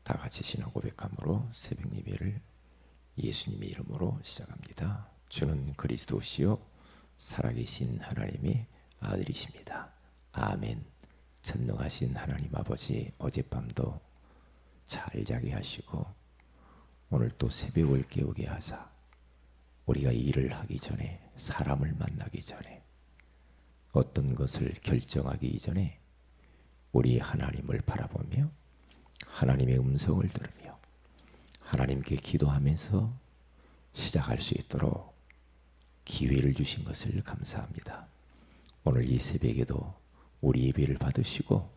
다 같이 신앙 고백함으로 새벽 예배를 예수님의 이름으로 시작합니다. 주는 그리스도시요 살아계신 하나님의 아들이십니다. 아멘. 전능하신 하나님 아버지, 어젯밤도 잘 자게 하시고 오늘 또 새벽을 깨우게 하사 우리가 일을 하기 전에, 사람을 만나기 전에, 어떤 것을 결정하기 이전에 우리 하나님을 바라보며 하나님의 음성을 들으며 하나님께 기도하면서 시작할 수 있도록 기회를 주신 것을 감사합니다. 오늘 이 새벽에도 우리 예배를 받으시고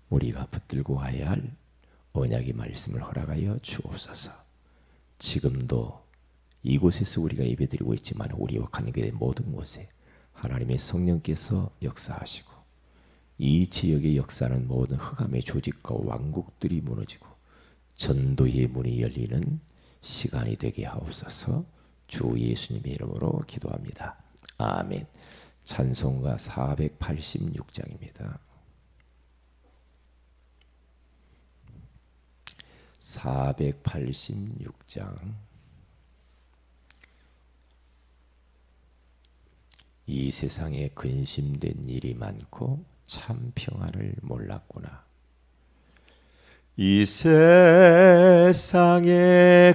우리가 붙들고 가야 할 언약의 말씀을 허락하여 주옵소서. 지금도 이곳에서 우리가 예배드리고 있지만 우리와 관계된 모든 곳에 하나님의 성령께서 역사하시고 이 지역의 역사는 모든 흑암의 조직과 왕국들이 무너지고 전도의 문이 열리는 시간이 되게 하옵소서. 주 예수님의 이름으로 기도합니다. 아멘. 찬송가 486장입니다. 486장. 이 세상에 근심된 일이 많고 참 평안을 몰랐구나. 이 세상에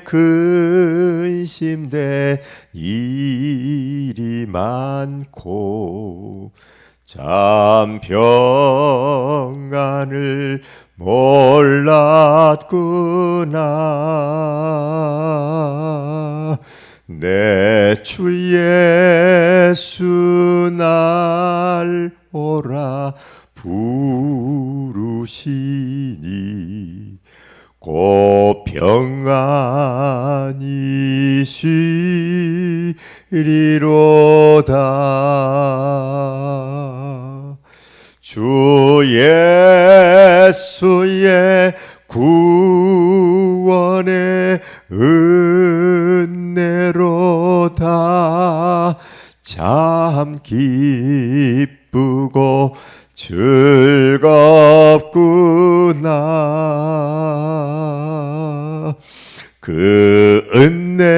근심된 일이 많고 참 평안을 몰랐구나. 내 주 예수 날 오라 부르시니 곧 평안히 쉬리로다. 주 예수의 구원의 은혜로다. 참 기쁘고 즐겁구나. 그 은혜를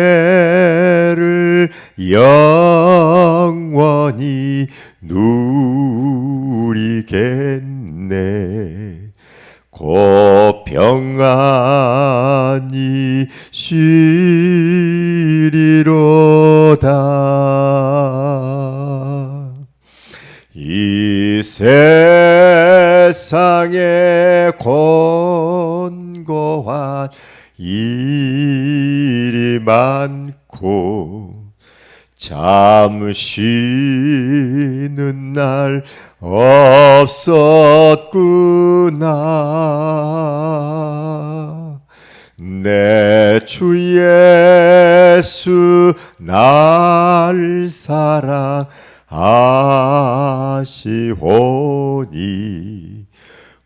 영원히 누리겠네. 곧 평안히 쉬리로다. 이 세상에 곤고한 일이 많고 잠 쉬는 날 없었구나. 내 주 예수 날 사랑하시오니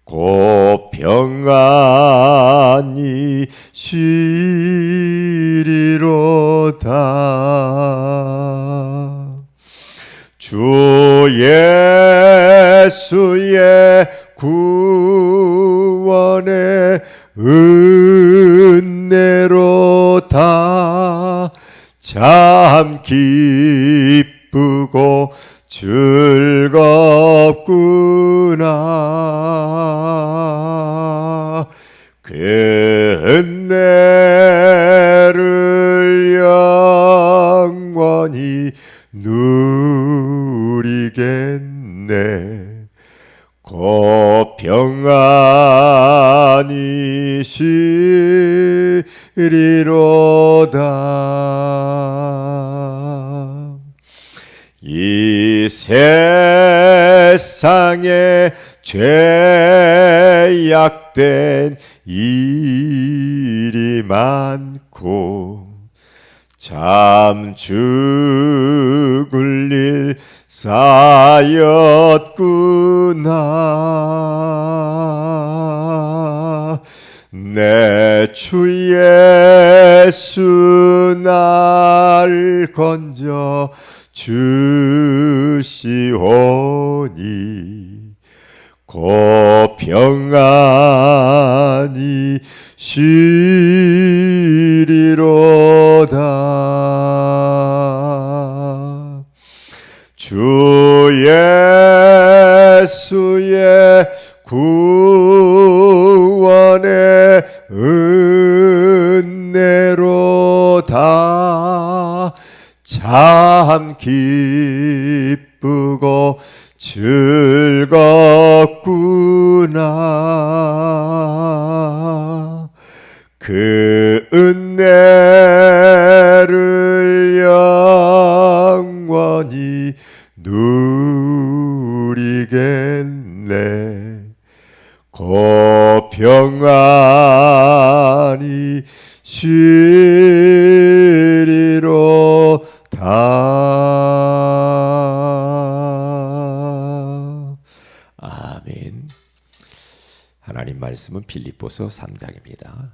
곧 평안히 쉬리로다. 주 예수의 구원의 은혜로다. 참 기쁘고 즐겁구나. 그 은혜를 영원히 누리겠네. 곧 평안히 쉬리로다. 이 세상에 죄악된 일이 많고 참 죽을 일 쌓였구나. 내 주 예수 날 건져 주시오니 곧 평안히 쉬리로다. 주 예수의 구원의 은혜로다. 참 기쁘고 즐겁구나. 그 은혜를 영원히 누리겠네. 고 평안히 쉬리로다. 아멘. 하나님 말씀은 빌립보서 3장입니다.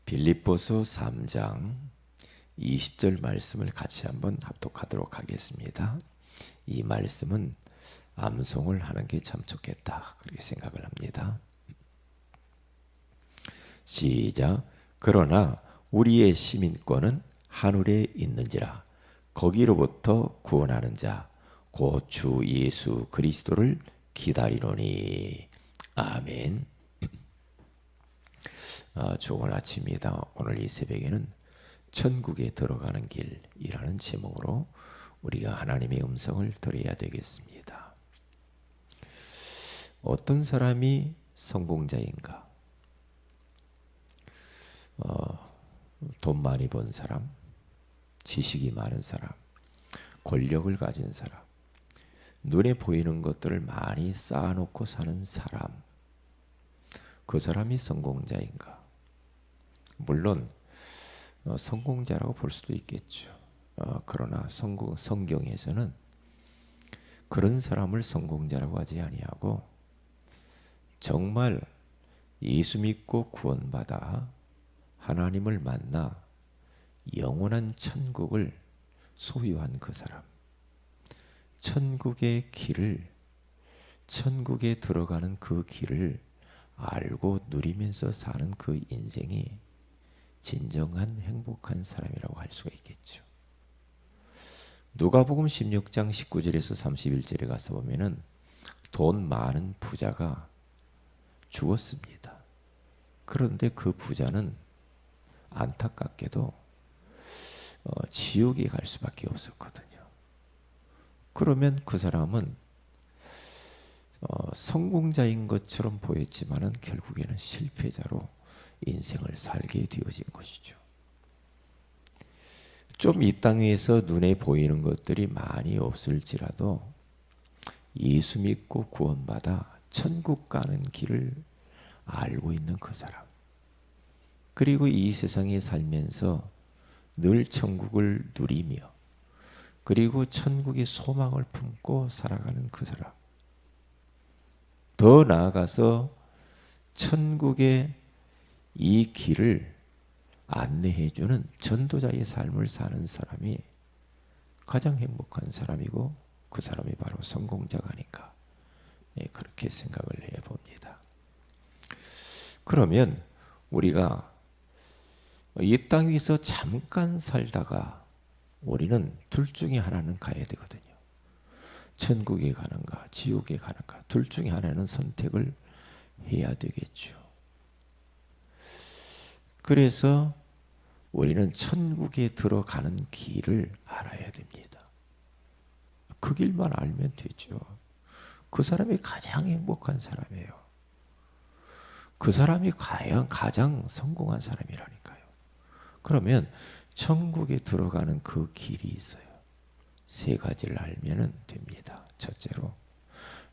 빌립보서 3장 20절 말씀을 같이 한번 합독하도록 하겠습니다. 이 말씀은 암송을 하는 게 참 좋겠다 그렇게 생각을 합니다. 시작. 그러나 우리의 시민권은 하늘에 있는지라. 거기로부터 구원하는 자 곧 주 예수 그리스도를 기다리노니. 아멘. 좋은 아침입니다. 오늘 이 새벽에는 천국에 들어가는 길이라는 제목으로 우리가 하나님의 음성을 들어야 되겠습니다. 어떤 사람이 성공자인가? 돈 많이 번 사람, 지식이 많은 사람, 권력을 가진 사람, 눈에 보이는 것들을 많이 쌓아놓고 사는 사람, 그 사람이 성공자인가? 물론 성공자라고 볼 수도 있겠죠. 그러나 성경에서는 그런 사람을 성공자라고 하지 아니하고 정말 예수 믿고 구원받아 하나님을 만나 영원한 천국을 소유한 그 사람, 천국의 길을, 천국에 들어가는 그 길을 알고 누리면서 사는 그 인생이 진정한 행복한 사람이라고 할 수가 있겠죠. 누가복음 16장 19절에서 31절에 가서 보면은 돈 많은 부자가 죽었습니다. 그런데 그 부자는 안타깝게도 지옥에 갈 수밖에 없었거든요. 그러면 그 사람은 성공자인 것처럼 보였지만은 결국에는 실패자로 인생을 살게 되어진 것이죠. 좀 이 땅 위에서 눈에 보이는 것들이 많이 없을지라도 예수 믿고 구원받아 천국 가는 길을 알고 있는 그 사람, 그리고 이 세상에 살면서 늘 천국을 누리며 그리고 천국의 소망을 품고 살아가는 그 사람, 더 나아가서 천국의 이 길을 안내해주는 전도자의 삶을 사는 사람이 가장 행복한 사람이고 그 사람이 바로 성공자가 아닌가, 그렇게 생각을 해봅니다. 그러면 우리가 이 땅 위에서 잠깐 살다가 우리는 둘 중에 하나는 가야 되거든요. 천국에 가는가 지옥에 가는가 둘 중에 하나는 선택을 해야 되겠죠. 그래서 우리는 천국에 들어가는 길을 알아야 됩니다. 그 길만 알면 되죠. 그 사람이 가장 행복한 사람이에요. 그 사람이 과연 가장 성공한 사람이라니까요. 그러면 천국에 들어가는 그 길이 있어요. 세 가지를 알면 됩니다. 첫째로,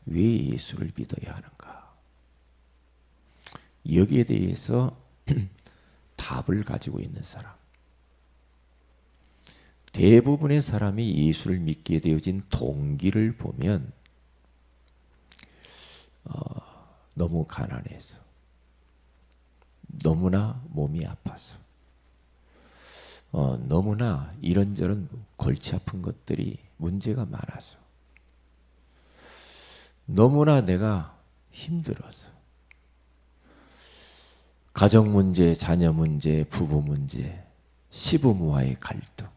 왜 예수를 믿어야 하는가? 여기에 대해서 답을 가지고 있는 사람. 대부분의 사람이 예수를 믿게 되어진 동기를 보면 너무 가난해서, 너무나 몸이 아파서, 너무나 이런저런 골치 아픈 것들이 문제가 많아서, 너무나 내가 힘들어서 가정 문제, 자녀 문제, 부부 문제, 시부모와의 갈등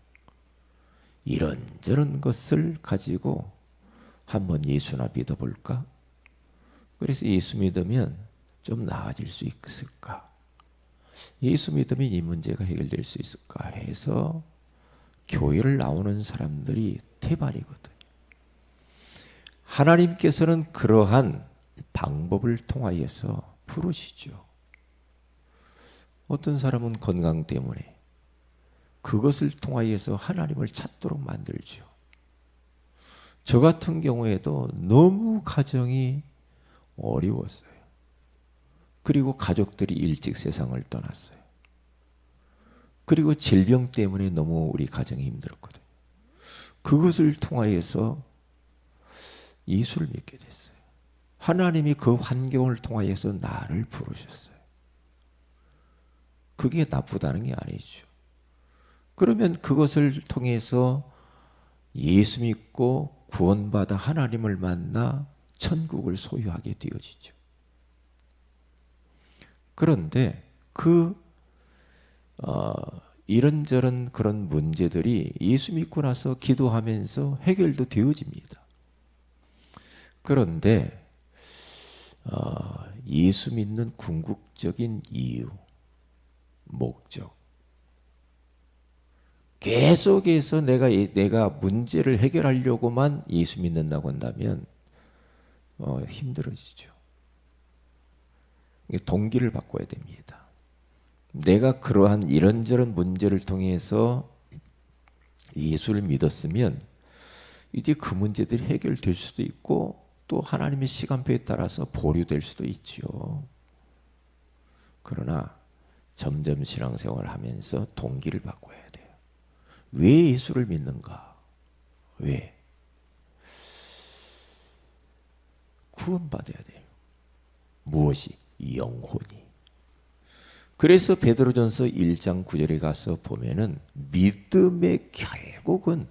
이런저런 것을 가지고 한번 예수나 믿어볼까? 그래서 예수 믿으면 좀 나아질 수 있을까? 예수 믿으면 이 문제가 해결될 수 있을까 해서 교회를 나오는 사람들이 태반이거든요. 하나님께서는 그러한 방법을 통하여서 부르시죠. 어떤 사람은 건강 때문에 그것을 통하여서 하나님을 찾도록 만들죠. 저 같은 경우에도 너무 가정이 어려웠어요. 그리고 가족들이 일찍 세상을 떠났어요. 그리고 질병 때문에 너무 우리 가정이 힘들었거든요. 그것을 통하여서 예수를 믿게 됐어요. 하나님이 그 환경을 통하여서 나를 부르셨어요. 그게 나쁘다는 게 아니죠. 그러면 그것을 통해서 예수 믿고 구원받아 하나님을 만나 천국을 소유하게 되어지죠. 그런데 이런저런 그런 문제들이 예수 믿고 나서 기도하면서 해결도 되어집니다. 그런데 예수 믿는 궁극적인 이유, 목적, 계속해서 내가 문제를 해결하려고만 예수 믿는다고 한다면 힘들어지죠. 동기를 바꿔야 됩니다. 내가 그러한 이런저런 문제를 통해서 예수를 믿었으면 이제 그 문제들이 해결될 수도 있고 또 하나님의 시간표에 따라서 보류될 수도 있죠. 그러나 점점 신앙생활을 하면서 동기를 바꿔야 돼요. 왜 예수를 믿는가? 왜? 구원받아야 돼요. 무엇이? 영혼이. 그래서 베드로전서 1장 9절에 가서 보면은 믿음의 결국은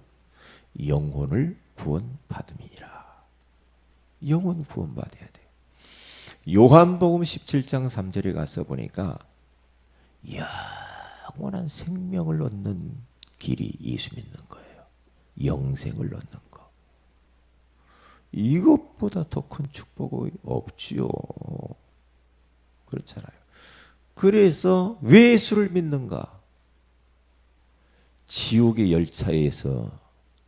영혼을 구원받음이니라. 영혼 구원받아야 돼요. 요한복음 17장 3절에 가서 보니까 영원한 생명을 얻는 길이 예수 믿는 거예요. 영생을 얻는 거. 이것보다 더 큰 축복이 없지요. 그렇잖아요. 그래서 왜 예수를 믿는가? 지옥의 열차에서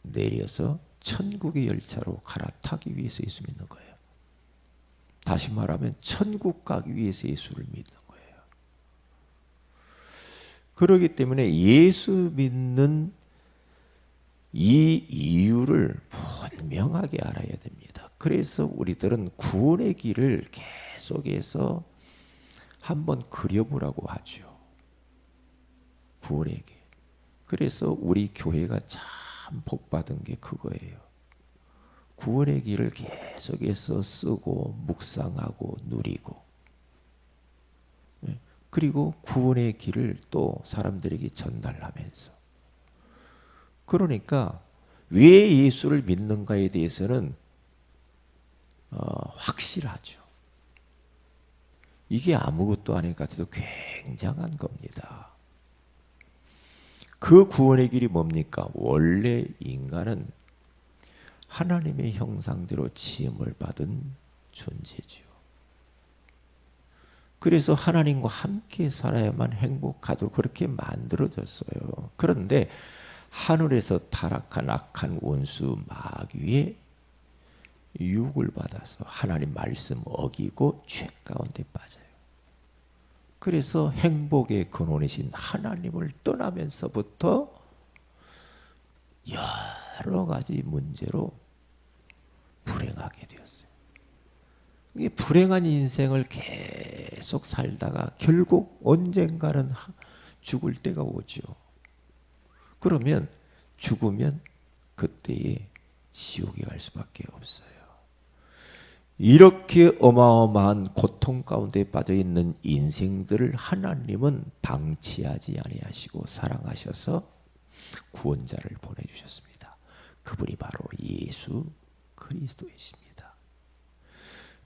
내려서 천국의 열차로 갈아타기 위해서 예수 믿는 거예요. 다시 말하면 천국 가기 위해서 예수를 믿는 거예요. 그렇기 때문에 예수 믿는 이 이유를 분명하게 알아야 됩니다. 그래서 우리들은 구원의 길을 계속해서 한번 그려보라고 하죠. 구원의 길. 그래서 우리 교회가 참 복받은 게 그거예요. 구원의 길을 계속해서 쓰고 묵상하고 누리고, 그리고 구원의 길을 또 사람들에게 전달하면서. 그러니까 왜 예수를 믿는가에 대해서는 확실하죠. 이게 아무것도 아닌 것 같아도 굉장한 겁니다. 그 구원의 길이 뭡니까? 원래 인간은 하나님의 형상대로 지음을 받은 존재지요. 그래서 하나님과 함께 살아야만 행복하도록 그렇게 만들어졌어요. 그런데 하늘에서 타락한 악한 원수 마귀의 유혹을 받아서 하나님 말씀 어기고 죄 가운데 빠져요. 그래서 행복의 근원이신 하나님을 떠나면서부터 여러 가지 문제로 불행하게 되었어요. 이 불행한 인생을 계속 살다가 결국 언젠가는 죽을 때가 오죠. 그러면 죽으면 그때에 지옥에 갈 수밖에 없어요. 이렇게 어마어마한 고통 가운데 빠져있는 인생들을 하나님은 방치하지 아니하시고 사랑하셔서 구원자를 보내주셨습니다. 그분이 바로 예수 그리스도이십니다.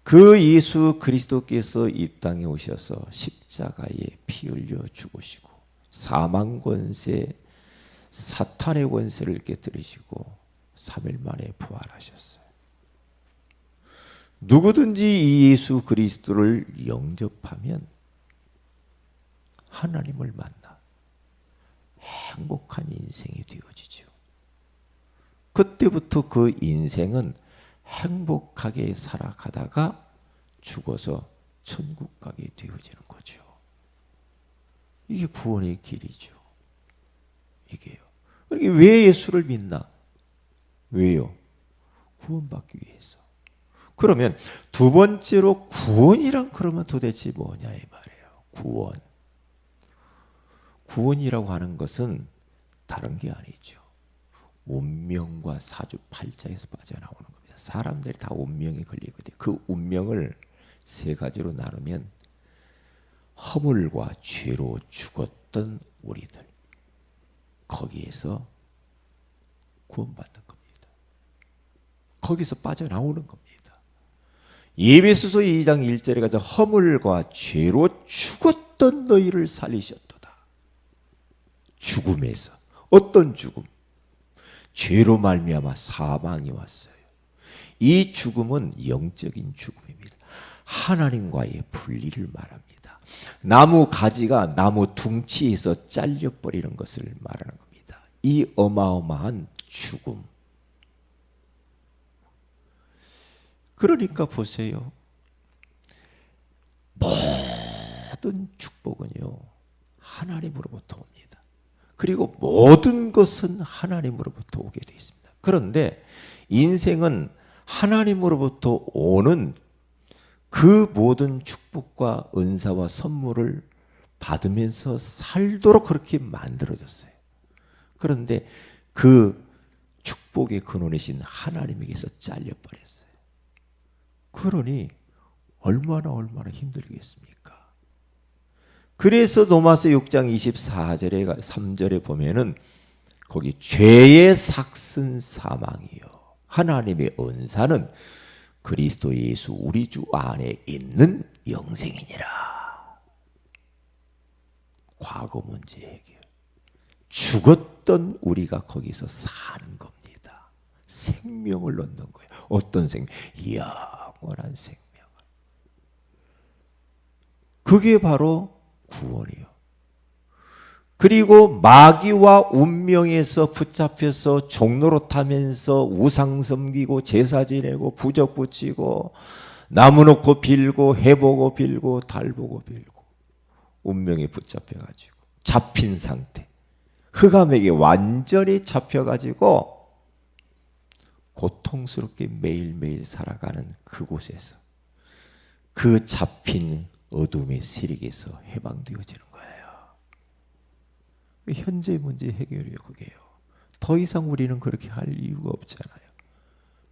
그 예수 그리스도께서 이 땅에 오셔서 십자가에 피 흘려 죽으시고 사망 권세, 사탄의 권세를 깨뜨리시고 3일 만에 부활하셨어요. 누구든지 이 예수 그리스도를 영접하면 하나님을 만나 행복한 인생이 되어지죠. 그때부터 그 인생은 행복하게 살아가다가 죽어서 천국 가게 되어지는 거죠. 이게 구원의 길이죠. 이게요. 그러니까 왜 예수를 믿나? 왜요? 구원받기 위해서. 그러면 두 번째로 구원이란 그러면 도대체 뭐냐 이 말이에요. 구원. 구원이라고 하는 것은 다른 게 아니죠. 운명과 사주팔자에서 빠져나오는 겁니다. 사람들이 다 운명에 걸리거든요. 그 운명을 세 가지로 나누면 허물과 죄로 죽었던 우리들, 거기에서 구원받는 겁니다. 거기서 빠져나오는 겁니다. 에베소서 2장 1절에 가서 허물과 죄로 죽었던 너희를 살리셨도다. 죽음에서. 어떤 죽음? 죄로 말미암아 사망이 왔어요. 이 죽음은 영적인 죽음입니다. 하나님과의 분리를 말합니다. 나무 가지가 나무 둥치에서 잘려버리는 것을 말하는 겁니다. 이 어마어마한 죽음. 그러니까 보세요. 모든 축복은요, 하나님으로부터 옵니다. 그리고 모든 것은 하나님으로부터 오게 되어 있습니다. 그런데 인생은 하나님으로부터 오는 그 모든 축복과 은사와 선물을 받으면서 살도록 그렇게 만들어졌어요. 그런데 그 축복의 근원이신 하나님에게서 잘려버렸어요. 그러니 얼마나 힘들겠습니까? 그래서 로마서 6장 24절에 3절에 보면은 거기 죄의 삭슨 사망이요 하나님의 은사는 그리스도 예수 우리 주 안에 있는 영생이니라. 과거 문제 해결. 죽었던 우리가 거기서 사는 겁니다. 생명을 얻는 거예요. 어떤 생명? 영원한 생명. 그게 바로 구원이요. 그리고 마귀와 운명에서 붙잡혀서 종로로 타면서 우상 섬기고 제사 지내고 부적 붙이고 나무 놓고 빌고 해보고 빌고 달 보고 빌고 운명에 붙잡혀가지고 잡힌 상태, 흑암에게 완전히 잡혀가지고 고통스럽게 매일매일 살아가는 그곳에서 그 잡힌 어둠의 세력에서 해방되어지는 거예요. 현재 문제 해결이에요. 그게요. 더 이상 우리는 그렇게 할 이유가 없잖아요.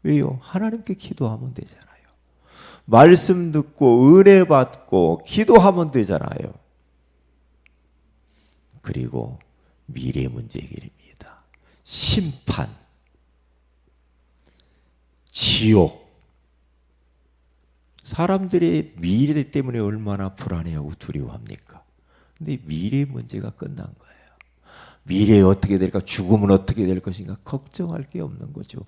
왜요? 하나님께 기도하면 되잖아요. 말씀 듣고 은혜 받고 기도하면 되잖아요. 그리고 미래 문제 해결입니다. 심판, 지옥. 사람들이 미래 때문에 얼마나 불안해하고 두려워합니까? 근데 미래 문제가 끝난 거예요. 미래에 어떻게 될까? 죽음은 어떻게 될 것인가? 걱정할 게 없는 거죠.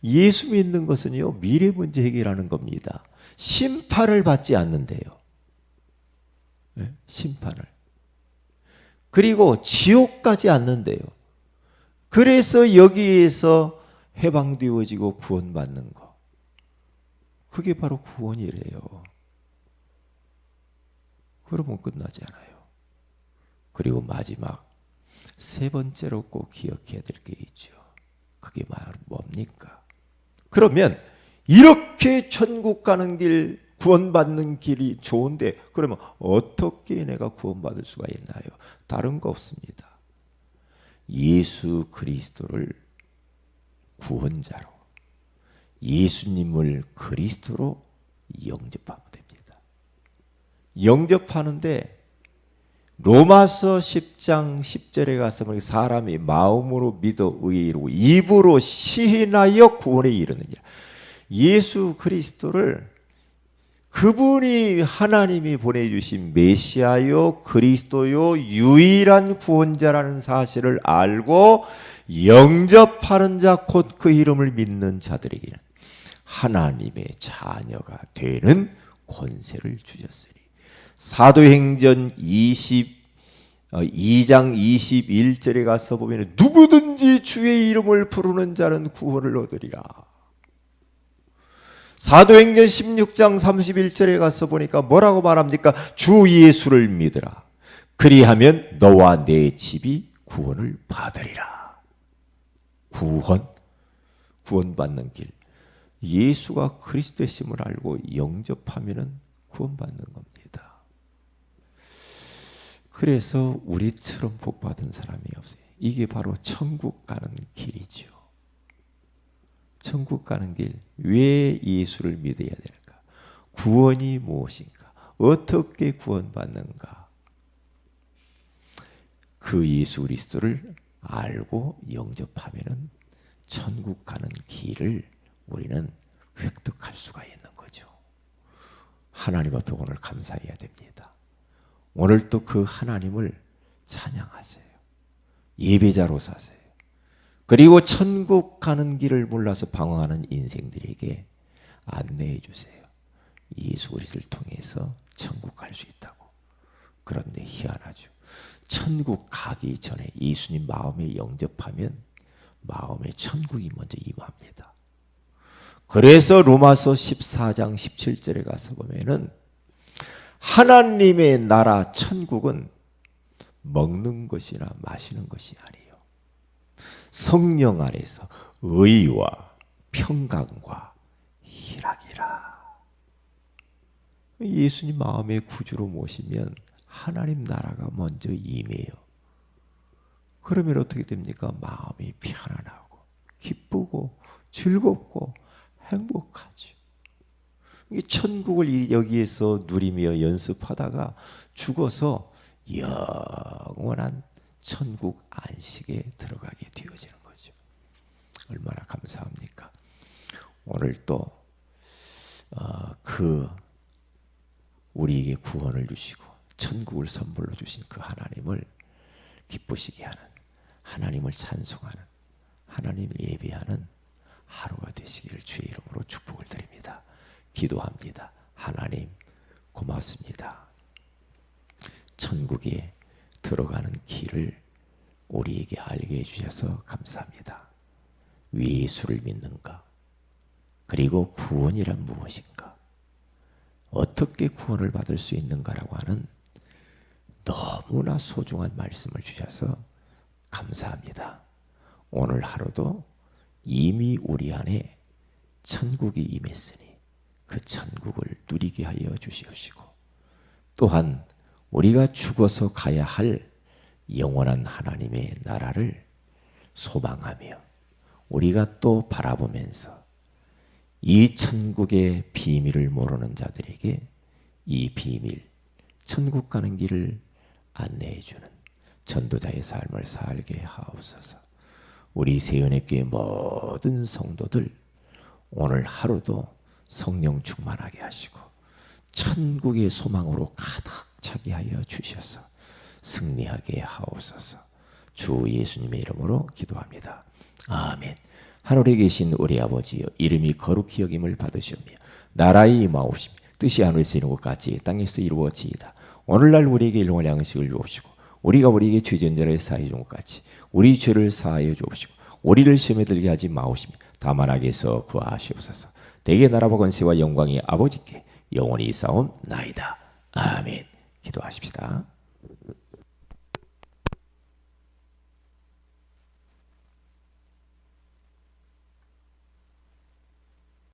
예수 믿는 것은요, 미래 문제 해결하는 겁니다. 심판을 받지 않는데요. 네? 심판을. 그리고 지옥 가지 않는데요. 그래서 여기에서 해방되어지고 구원받는 거. 그게 바로 구원이래요. 그러면 끝나지 않아요. 그리고 마지막 세 번째로 꼭 기억해야 될 게 있죠. 그게 뭡니까? 그러면 이렇게 천국 가는 길, 구원받는 길이 좋은데 그러면 어떻게 내가 구원받을 수가 있나요? 다른 거 없습니다. 예수 그리스도를 구원자로, 예수님을 그리스도로 영접하면 됩니다. 영접하는데 로마서 10장 10절에 가서 사람이 마음으로 믿어 의에 이르고 입으로 시인하여 구원에 이르느니라. 예수 그리스도를 그분이 하나님이 보내주신 메시아요, 그리스도요, 유일한 구원자라는 사실을 알고 영접하는 자, 곧 그 이름을 믿는 자들에게는 하나님의 자녀가 되는 권세를 주셨으니. 사도행전 2장 21절에 가서 보면 누구든지 주의 이름을 부르는 자는 구원을 얻으리라. 사도행전 16장 31절에 가서 보니까 뭐라고 말합니까? 주 예수를 믿으라. 그리하면 너와 내 집이 구원을 받으리라. 구원받는 길. 예수가 그리스도심을 알고 영접하면 구원받는 겁니다. 그래서 우리처럼 복받은 사람이 없어요. 이게 바로 천국 가는 길이죠. 천국 가는 길. 왜 예수를 믿어야 될까? 구원이 무엇인가? 어떻게 구원받는가? 그 예수 그리스도를 알고 영접하면은 천국 가는 길을 우리는 획득할 수가 있는 거죠. 하나님 앞에 오늘 감사해야 됩니다. 오늘 또 그 하나님을 찬양하세요. 예배자로 사세요. 그리고 천국 가는 길을 몰라서 방황하는 인생들에게 안내해 주세요. 예수 그리스도를 통해서 천국 갈 수 있다고. 그런데 희한하죠. 천국 가기 전에 예수님 마음에 영접하면 마음에 천국이 먼저 임합니다. 그래서 로마서 14장 17절에 가서 보면은 하나님의 나라 천국은 먹는 것이나 마시는 것이 아니에요. 성령 안에서 의와 평강과 희락이라. 예수님 마음의 구주로 모시면 하나님 나라가 먼저 임해요. 그러면 어떻게 됩니까? 마음이 편안하고 기쁘고 즐겁고 행복하죠. 천국을 여기에서 누리며 연습하다가 죽어서 영원한 천국 안식에 들어가게 되어지는 거죠. 얼마나 감사합니까? 오늘 또 우리에게 구원을 주시고 천국을 선물로 주신 그 하나님을 기쁘시게 하는, 하나님을 찬송하는, 하나님을 예배하는 하루가 되시기를 주의 이름으로 축복을 드립니다. 기도합니다. 하나님 고맙습니다. 천국에 들어가는 길을 우리에게 알게 해주셔서 감사합니다. 왜 예수를 믿는가? 그리고 구원이란 무엇인가? 어떻게 구원을 받을 수 있는가라고 하는 너무나 소중한 말씀을 주셔서 감사합니다. 오늘 하루도 이미 우리 안에 천국이 임했으니 그 천국을 누리게 하여 주시옵시고, 또한 우리가 죽어서 가야 할 영원한 하나님의 나라를 소망하며 우리가 또 바라보면서 이 천국의 비밀을 모르는 자들에게 이 비밀, 천국 가는 길을 안내해 주는 전도자의 삶을 살게 하옵소서. 우리 세연의교회 모든 성도들 오늘 하루도 성령 충만하게 하시고 천국의 소망으로 가득 차게 하여 주셔서 승리하게 하옵소서. 주 예수님의 이름으로 기도합니다. 아멘. 하늘에 계신 우리 아버지여, 이름이 거룩히 여김을 받으시오며 나라의 임하옵시며 뜻이 하늘에서 이룬 것 같이 땅에서 이루어지이다. 오늘날 우리에게 일용할 양식을 주옵시고 우리가 우리에게 죄진 자를 사하여 준 것 같이 우리 죄를 사하여 주옵시고 우리를 시험에 들게 하지 마옵시며 다만 악에서 구하시옵소서. 대개 나라와 권세와 영광이 아버지께 영원히 있사옵나이다. 아멘. 기도하십시다.